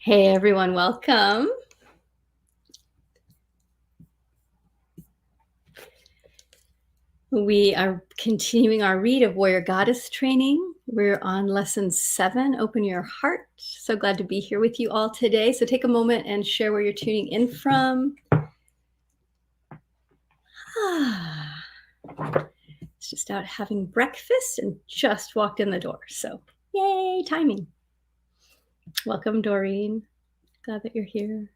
Hey everyone, welcome. We are continuing our read of Warrior Goddess Training. We're on lesson 7, Open Your Heart. So glad to be here with you all today. So take a moment and share where you're tuning in from. It's just out having breakfast and just walked in the door. So yay, timing. Welcome, Doreen. Glad that you're here.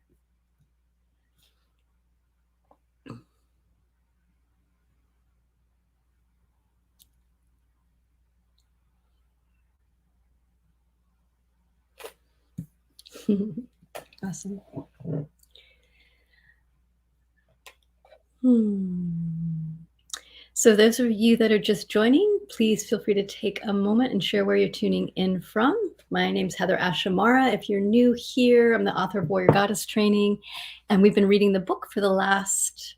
Awesome. So those of you that are just joining, please feel free to take a moment and share where you're tuning in from. My name's HeatherAsh Amara. If you're new here, I'm the author of Warrior Goddess Training, and we've been reading the book for the last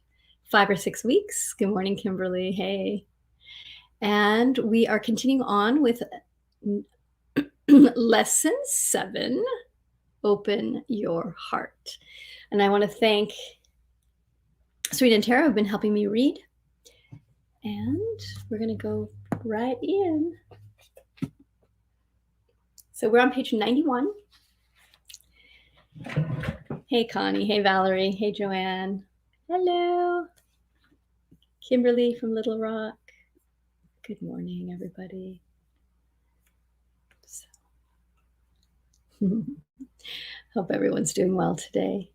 5 or 6 weeks. Good morning, Kimberly. Hey. And we are continuing on with lesson 7, Open Your Heart. And I want to thank Sweet and Tara who've been helping me read. And we're going to go right in. So we're on page 91. Hey, Connie. Hey, Valerie. Hey, Joanne. Hello. Kimberly from Little Rock. Good morning, everybody. Hope everyone's doing well today.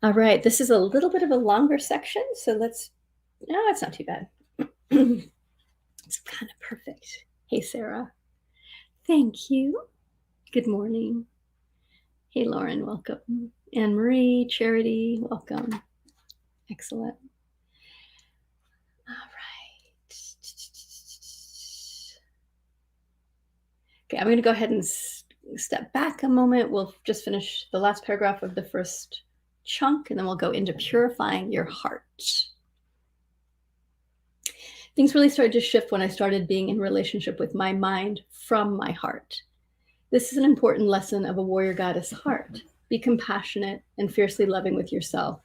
All right. This is a little bit of a longer section. So no, it's not too bad. It's kind of perfect. Hey, Sarah. Thank you. Good morning. Hey, Lauren, welcome. Anne-Marie, Charity, welcome. Excellent. All right. Okay, I'm going to go ahead and step back a moment. We'll just finish the last paragraph of the first chunk, and then we'll go into purifying your heart. Things really started to shift when I started being in relationship with my mind from my heart. This is an important lesson of a warrior goddess heart. Be compassionate and fiercely loving with yourself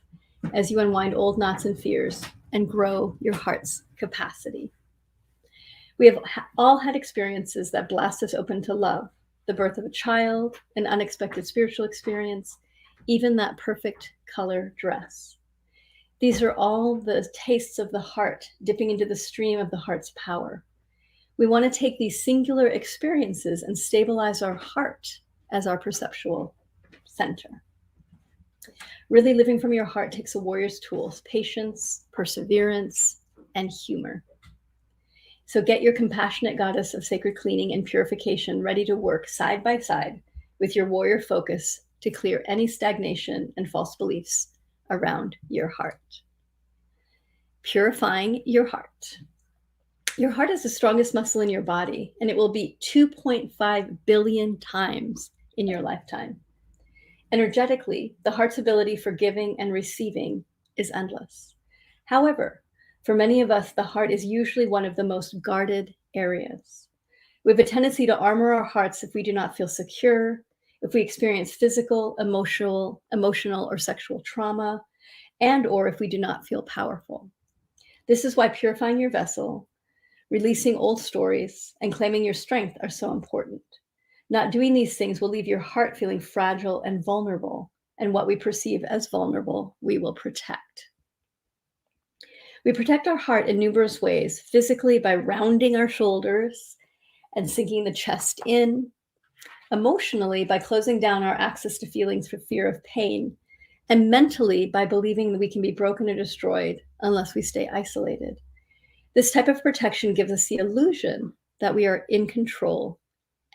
as you unwind old knots and fears and grow your heart's capacity. We have all had experiences that blast us open to love, the birth of a child, an unexpected spiritual experience, even that perfect color dress. These are all the tastes of the heart, dipping into the stream of the heart's power. We want to take these singular experiences and stabilize our heart as our perceptual center. Really living from your heart takes a warrior's tools: patience, perseverance, and humor. So get your compassionate goddess of sacred cleaning and purification ready to work side by side with your warrior focus to clear any stagnation and false beliefs around your heart. Purifying your heart. Your heart is the strongest muscle in your body, and it will beat 2.5 billion times in your lifetime. Energetically, the heart's ability for giving and receiving is endless. However, for many of us, the heart is usually one of the most guarded areas. We have a tendency to armor our hearts if we do not feel secure, if we experience physical, emotional, or sexual trauma, and or if we do not feel powerful. This is why purifying your vessel, releasing old stories, and claiming your strength are so important. Not doing these things will leave your heart feeling fragile and vulnerable, and what we perceive as vulnerable, we will protect. We protect our heart in numerous ways, physically by rounding our shoulders and sinking the chest in, emotionally by closing down our access to feelings for fear of pain, and mentally by believing that we can be broken or destroyed unless we stay isolated. This type of protection gives us the illusion that we are in control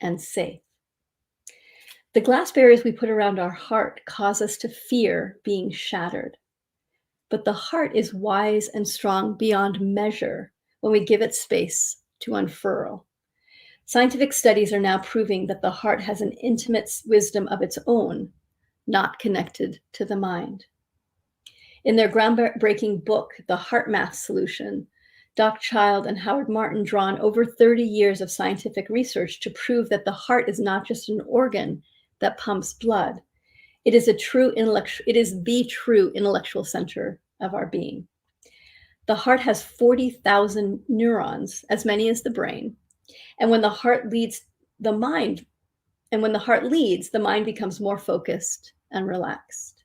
and safe. The glass barriers we put around our heart cause us to fear being shattered. But the heart is wise and strong beyond measure when we give it space to unfurl. Scientific studies are now proving that the heart has an intimate wisdom of its own, not connected to the mind. In their groundbreaking book, The Heart Math Solution, Doc Child and Howard Martin draw on over 30 years of scientific research to prove that the heart is not just an organ that pumps blood, It is the true intellectual center of our being. The heart has 40,000 neurons, as many as the brain. And when the heart leads, the mind becomes more focused and relaxed.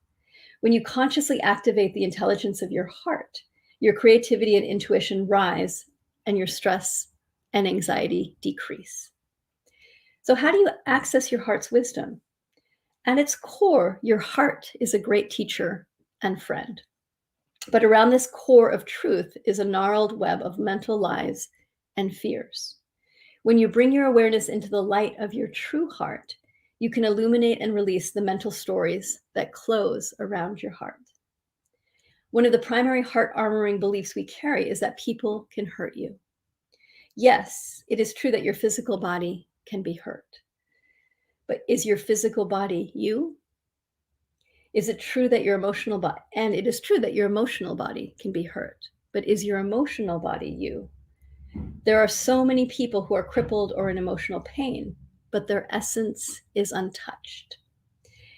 When you consciously activate the intelligence of your heart, your creativity and intuition rise, and your stress and anxiety decrease. So how do you access your heart's wisdom? At its core, your heart is a great teacher and friend. But around this core of truth is a gnarled web of mental lies and fears. When you bring your awareness into the light of your true heart, you can illuminate and release the mental stories that close around your heart. One of the primary heart armoring beliefs we carry is that people can hurt you. Yes, it is true that your physical body can be hurt. But is your physical body you? Is it true that your emotional body, and it is true that your emotional body can be hurt, but is your emotional body you? There are so many people who are crippled or in emotional pain, but their essence is untouched.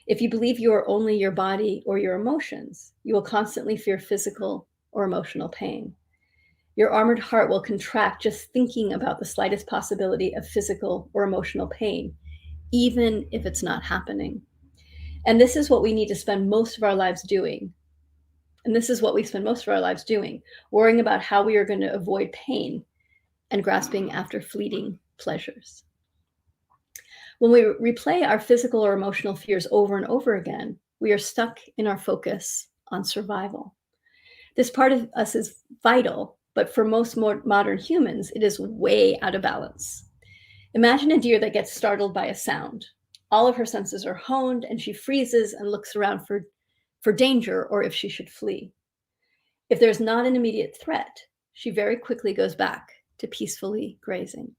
If you believe you are only your body or your emotions, you will constantly fear physical or emotional pain. Your armored heart will contract just thinking about the slightest possibility of physical or emotional pain, even if it's not happening. And this is what we need to spend most of our lives doing. Worrying about how we are going to avoid pain and grasping after fleeting pleasures. When we replay our physical or emotional fears over and over again, we are stuck in our focus on survival. This part of us is vital, but for most modern humans, it is way out of balance. Imagine a deer that gets startled by a sound. All of her senses are honed, and she freezes and looks around for danger or if she should flee. If there's not an immediate threat, she very quickly goes back to peacefully grazing.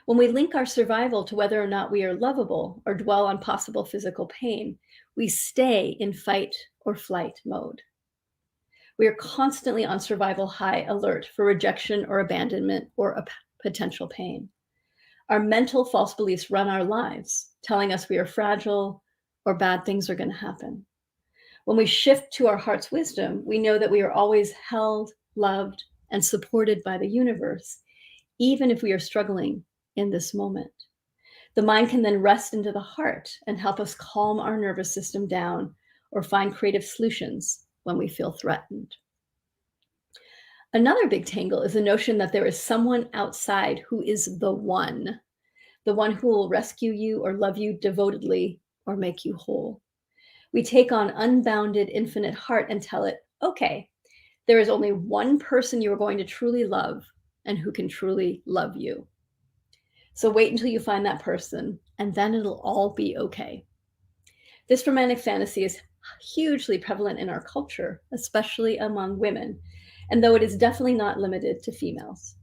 When we link our survival to whether or not we are lovable or dwell on possible physical pain, we stay in fight or flight mode. We are constantly on survival high alert for rejection or abandonment or a potential pain. Our mental false beliefs run our lives, telling us we are fragile or bad things are going to happen. When we shift to our heart's wisdom, we know that we are always held, loved, and supported by the universe, even if we are struggling in this moment. The mind can then rest into the heart and help us calm our nervous system down or find creative solutions when we feel threatened. Another big tangle is the notion that there is someone outside who is the one who will rescue you or love you devotedly or make you whole. We take on unbounded, infinite heart and tell it, okay, there is only one person you are going to truly love and who can truly love you. So wait until you find that person, and then it'll all be okay. This romantic fantasy is hugely prevalent in our culture, especially among women, and though it is definitely not limited to females.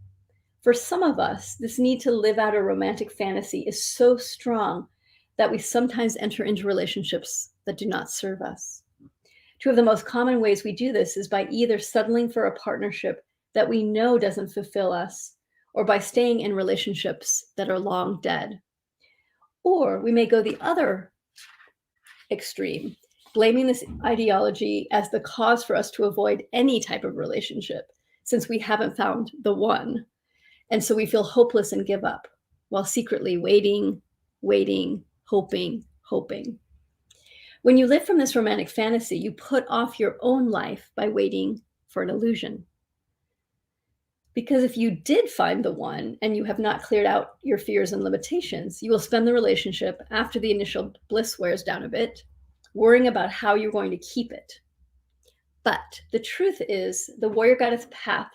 For some of us, this need to live out a romantic fantasy is so strong that we sometimes enter into relationships that do not serve us. Two of the most common ways we do this is by either settling for a partnership that we know doesn't fulfill us, or by staying in relationships that are long dead. Or we may go the other extreme, blaming this ideology as the cause for us to avoid any type of relationship, since we haven't found the one. And so we feel hopeless and give up, while secretly waiting, hoping. When you live from this romantic fantasy, you put off your own life by waiting for an illusion. Because if you did find the one and you have not cleared out your fears and limitations, you will spend the relationship after the initial bliss wears down a bit, worrying about how you're going to keep it. But the truth is, the warrior goddess path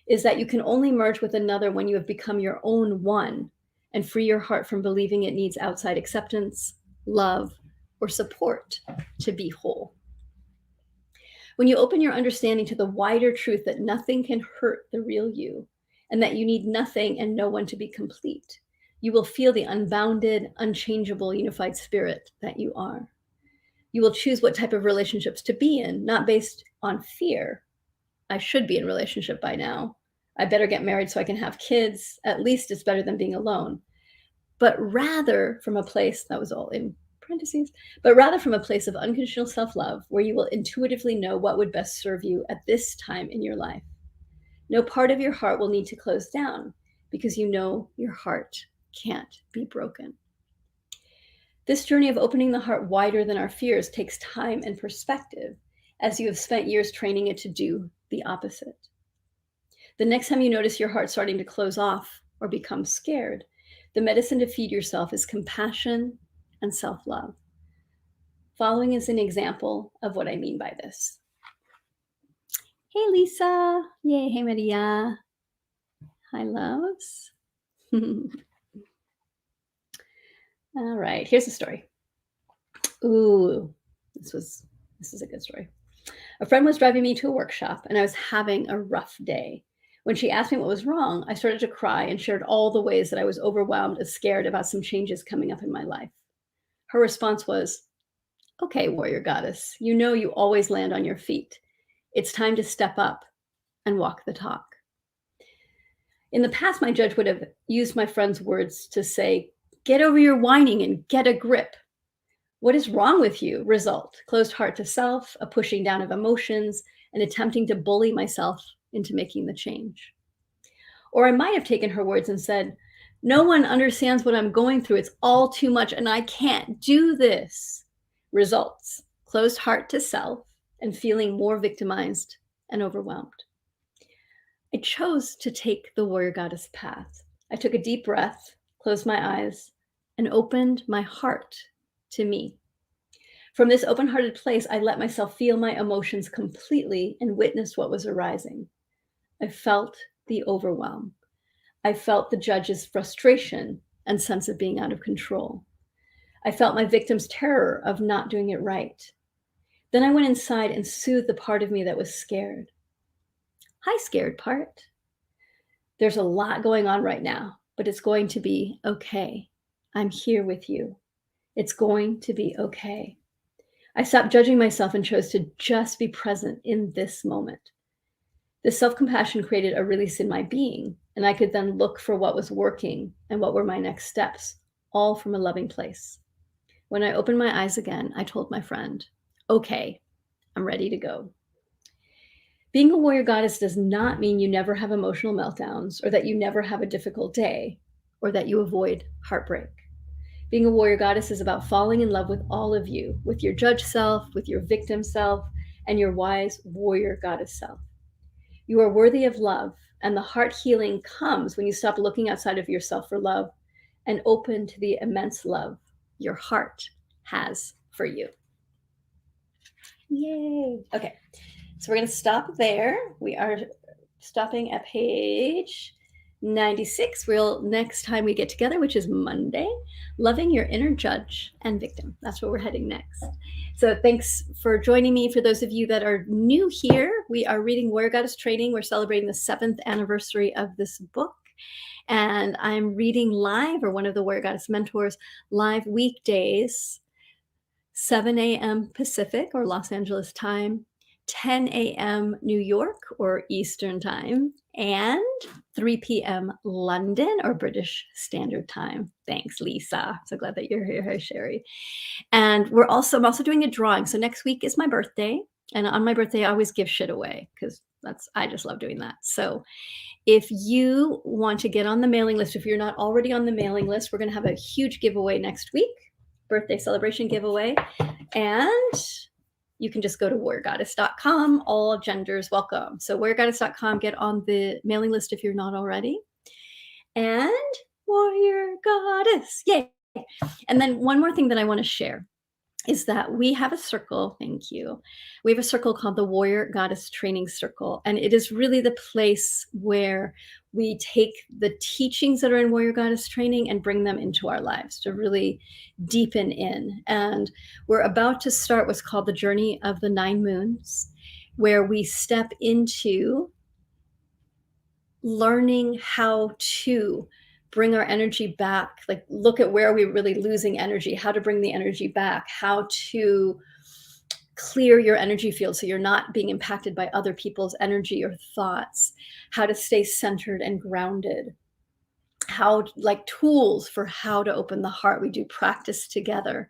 is that you can only merge with another when you have become your own one and free your heart from believing it needs outside acceptance, love, or support to be whole. When you open your understanding to the wider truth that nothing can hurt the real you, and that you need nothing and no one to be complete, you will feel the unbounded, unchangeable, unified spirit that you are. You will choose what type of relationships to be in, not based on fear. I should be in a relationship by now. I better get married so I can have kids. At least it's better than being alone. But rather from a place that was all in parentheses, but rather from a place of unconditional self-love where you will intuitively know what would best serve you at this time in your life. No part of your heart will need to close down because you know your heart can't be broken. This journey of opening the heart wider than our fears takes time and perspective, as you have spent years training it to do the opposite. The next time you notice your heart starting to close off or become scared, the medicine to feed yourself is compassion and self-love. Following is an example of what I mean by this. Hey, Lisa. Yay. Hey, Maria. Hi, loves. All right, here's the story. Ooh, this is a good story. A friend was driving me to a workshop, and I was having a rough day. When she asked me what was wrong, I started to cry and shared all the ways that I was overwhelmed and scared about some changes coming up in my life. Her response was, "Okay, warrior goddess, you know you always land on your feet. It's time to step up and walk the talk." In the past, my judge would have used my friend's words to say, "Get over your whining and get a grip." What is wrong with you? Result, closed heart to self, a pushing down of emotions, and attempting to bully myself into making the change. Or I might have taken her words and said, "No one understands what I'm going through. It's all too much and I can't do this." Results, closed heart to self and feeling more victimized and overwhelmed. I chose to take the warrior goddess path. I took a deep breath, closed my eyes, and opened my heart to me. From this open-hearted place, I let myself feel my emotions completely and witnessed what was arising. I felt the overwhelm. I felt the judge's frustration and sense of being out of control. I felt my victim's terror of not doing it right. Then I went inside and soothed the part of me that was scared. Hi, scared part. There's a lot going on right now, but it's going to be okay. I'm here with you. It's going to be okay. I stopped judging myself and chose to just be present in this moment. This self-compassion created a release in my being, and I could then look for what was working and what were my next steps, all from a loving place. When I opened my eyes again, I told my friend, "Okay, I'm ready to go." Being a warrior goddess does not mean you never have emotional meltdowns or that you never have a difficult day or that you avoid heartbreak. Being a warrior goddess is about falling in love with all of you, with your judge self, with your victim self, and your wise warrior goddess self. You are worthy of love, and the heart healing comes when you stop looking outside of yourself for love and open to the immense love your heart has for you. Yay. Okay, so we're going to stop there. We are stopping at page 96. Next time we get together, which is Monday, loving your inner judge and victim. That's where we're heading next. So thanks for joining me. For those of you that are new here, we are reading Warrior Goddess Training. We're celebrating the 7th anniversary of this book. And I'm reading live, or one of the Warrior Goddess mentors, live weekdays, 7 a.m. Pacific or Los Angeles time, 10 a.m. New York or Eastern time, and 3 p.m. London or British Standard Time. Thanks, Lisa. So glad that you're here. Hi, Sherry. And I'm also doing a drawing. So next week is my birthday. And on my birthday, I always give shit away because I just love doing that. So if you want to get on the mailing list, if you're not already on the mailing list, we're going to have a huge giveaway next week, birthday celebration giveaway. And you can just go to warriorgoddess.com. All genders welcome. So warriorgoddess.com, get on the mailing list if you're not already. And warrior goddess, yay. And then one more thing that I want to share is that we have a circle. Thank you. We have a circle called the Warrior Goddess Training Circle. And it is really the place where we take the teachings that are in Warrior Goddess Training and bring them into our lives to really deepen in. And we're about to start what's called the Journey of the 9 Moons, where we step into learning how to bring our energy back, like look at where we're really losing energy, how to bring the energy back, how to clear your energy field so you're not being impacted by other people's energy or thoughts, how to stay centered and grounded. like tools for how to open the heart. We do practice together.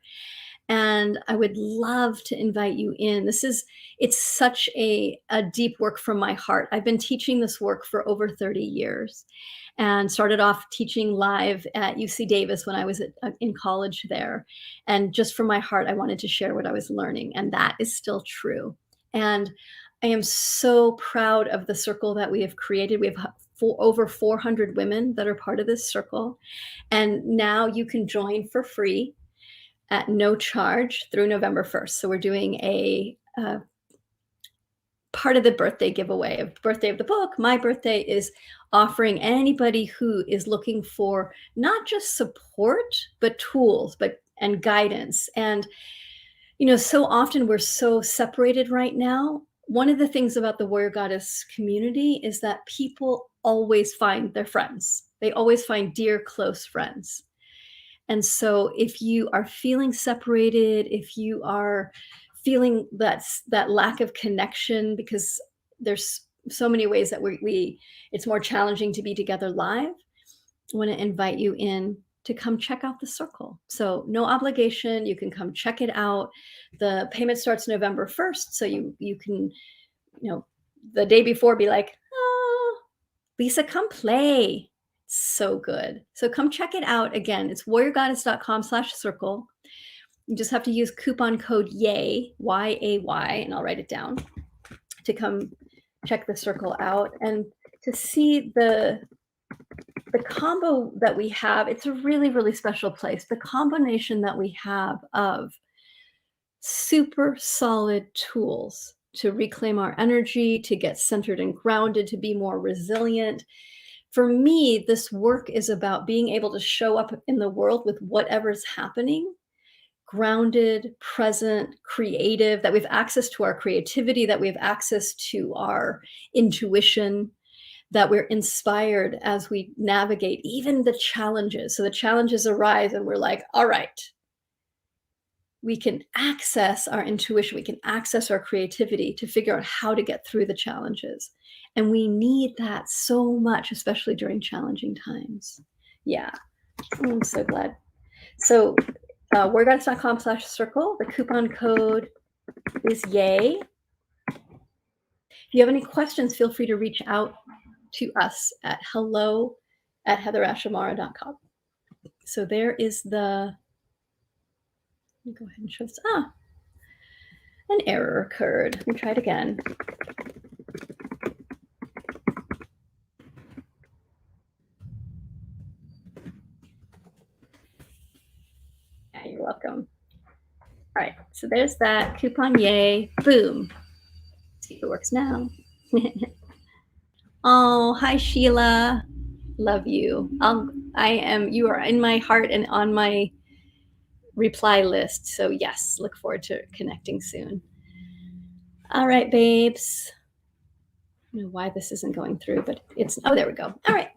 And I would love to invite you in. It's such a deep work from my heart. I've been teaching this work for over 30 years and started off teaching live at UC Davis when I was in college there. And just from my heart, I wanted to share what I was learning. And that is still true. And I am so proud of the circle that we have created. We have over 400 women that are part of this circle. And now you can join for free at no charge through November 1st. So we're doing a part of the birthday giveaway of birthday of the book. My birthday is offering anybody who is looking for not just support, but tools, and guidance. And, so often we're so separated right now. One of the things about the Warrior Goddess community is that people always find their friends. They always find dear, close friends. And so if you are feeling separated, if you are feeling that lack of connection, because there's so many ways that it's more challenging to be together live, I want to invite you in to come check out the circle. So no obligation, you can come check it out. The payment starts November 1st. So you can, the day before be like, oh, Lisa, come play. So good. So come check it out. Again, it's warriorgoddess.com/circle. You just have to use coupon code YAY, Y-A-Y, and I'll write it down to come check the circle out and to see the combo that we have. It's a really, really special place. The combination that we have of super solid tools to reclaim our energy, to get centered and grounded, to be more resilient. For me, this work is about being able to show up in the world with whatever's happening, grounded, present, creative, that we have access to our creativity, that we have access to our intuition, that we're inspired as we navigate even the challenges. So the challenges arise and we're like, all right, we can access our intuition, we can access our creativity to figure out how to get through the challenges. And we need that so much, especially during challenging times. Yeah, I'm so glad. So warriorgoddess.com/circle, the coupon code is YAY. If you have any questions, feel free to reach out to us at hello@HeatherAshAmara.com. So there is let me go ahead and show this. An error occurred. Let me try it again. Yeah, you're welcome. All right, so there's that coupon, YAY, boom. Let's see if it works now. Oh, hi Sheila, love you. You are in my heart and on my reply list. So yes, look forward to connecting soon. All right, babes. I don't know why this isn't going through, but there we go. All right.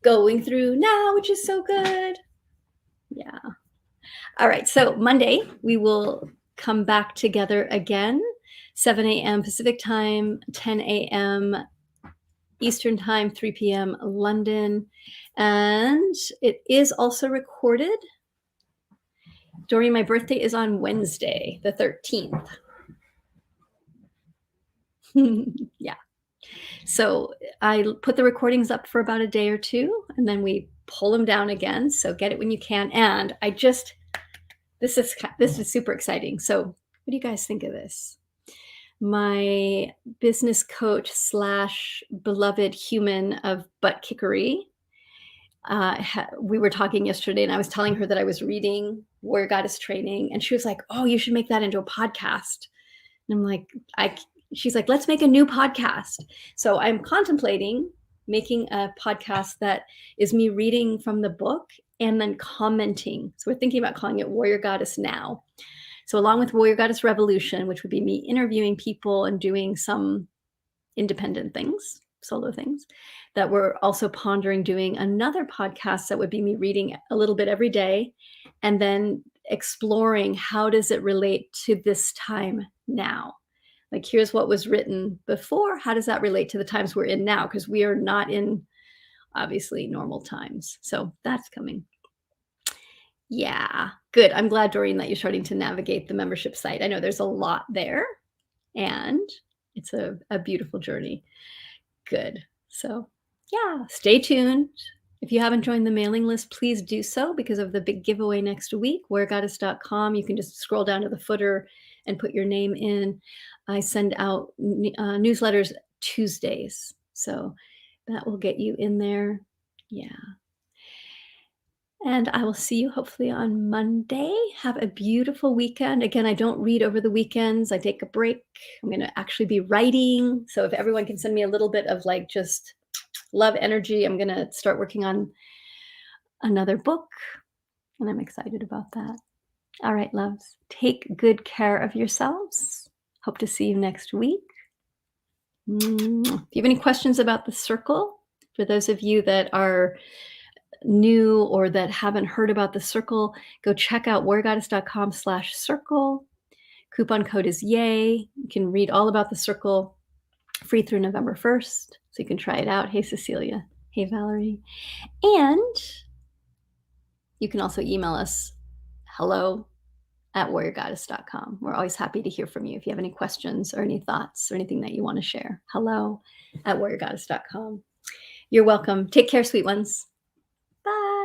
Going through now, which is so good. Yeah. All right. So Monday, we will come back together again, 7 a.m. Pacific time, 10 a.m. Eastern time, 3 p.m. London. And it is also recorded. During my birthday is on Wednesday, the 13th. Yeah. So I put the recordings up for about a day or two, and then we pull them down again. So get it when you can. And this is super exciting. So what do you guys think of this? My business coach / beloved human of butt kickery. We were talking yesterday, and I was telling her that I was reading Warrior Goddess Training, and she was like, "Oh, you should make that into a podcast." And I'm like, she's like, "Let's make a new podcast." So I'm contemplating making a podcast that is me reading from the book and then commenting. So we're thinking about calling it Warrior Goddess Now. So along with Warrior Goddess Revolution, which would be me interviewing people and doing some independent things, solo things, that we're also pondering doing another podcast that would be me reading a little bit every day and then exploring how does it relate to this time now. Like, here's what was written before. How does that relate to the times we're in now? Because we are not in obviously normal times. So that's coming. Yeah, good. I'm glad, Doreen, that you're starting to navigate the membership site. I know there's a lot there, and it's a beautiful journey. Good. So yeah, stay tuned. If you haven't joined the mailing list, please do so because of the big giveaway next week, weargoddess.com. You can just scroll down to the footer and put your name in. I send out newsletters Tuesdays. So that will get you in there. Yeah. And I will see you hopefully on Monday. Have a beautiful weekend. Again, I don't read over the weekends. I take a break. I'm going to actually be writing. So if everyone can send me a little bit of like just love energy, I'm going to start working on another book. And I'm excited about that. All right, loves. Take good care of yourselves. Hope to see you next week. If you have any questions about the circle, for those of you that are new or that haven't heard about the circle, go check out weargoddess.com/circle. Coupon code is YAY. You can read all about the circle, free through November 1st. So you can try it out. Hey, Cecilia. Hey, Valerie. And you can also email us hello@warriorgoddess.com. We're always happy to hear from you. If you have any questions or any thoughts or anything that you want to share, hello@warriorgoddess.com. You're welcome. Take care, sweet ones. Bye.